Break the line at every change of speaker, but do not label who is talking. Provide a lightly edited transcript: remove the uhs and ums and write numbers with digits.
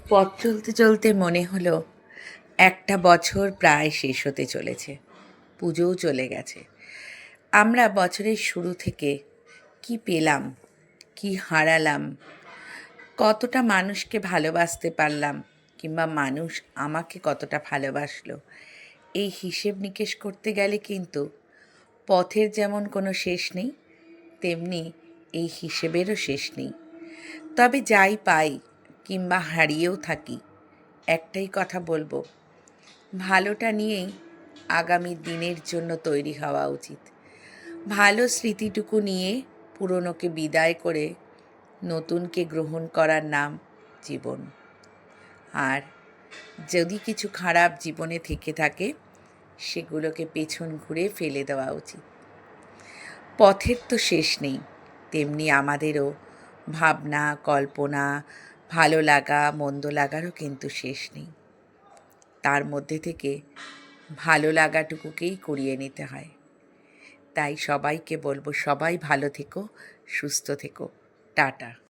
পথ চলতে চলতে মনে হলো একটা বছর প্রায় শেষ হতে চলেছে, পুজোও চলে গেছে। আমরা বছরের শুরু থেকে কি পেলাম, কি হারালাম, কতটা মানুষকে ভালোবাসতে পারলাম, কিংবা মানুষ আমাকে কতটা ভালোবাসলো, এই হিসেব নিকেশ করতে গেলে কিন্তু পথের যেমন কোনো শেষ নেই, তেমনি এই হিসেবেরও শেষ নেই। তবে যাই পাই কিংবা হারিয়েও থাকি, একটাই কথা বলবো, ভালোটা নিয়েই আগামী দিনের জন্য তৈরি হওয়া উচিত। ভালো স্মৃতিটুকু নিয়ে পুরনোকে বিদায় করে নতুনকে গ্রহণ করার নাম জীবন। আর যদি কিছু খারাপ জীবনে থেকে থাকে, সেগুলোকে পেছন ঘুরে ফেলে দেওয়া উচিত। পথের তো শেষ নেই, তেমনি আমাদেরও ভাবনা, কল্পনা, ভালো লাগা, মন্দ লাগারও কিন্তু শেষ নেই। তার মধ্যে থেকে ভালো লাগাটুকুকেই কুড়িয়ে নিতে হয়। তাই সবাইকে বলবো, সবাই ভালো থেকো, সুস্থ থেকো। টাটা।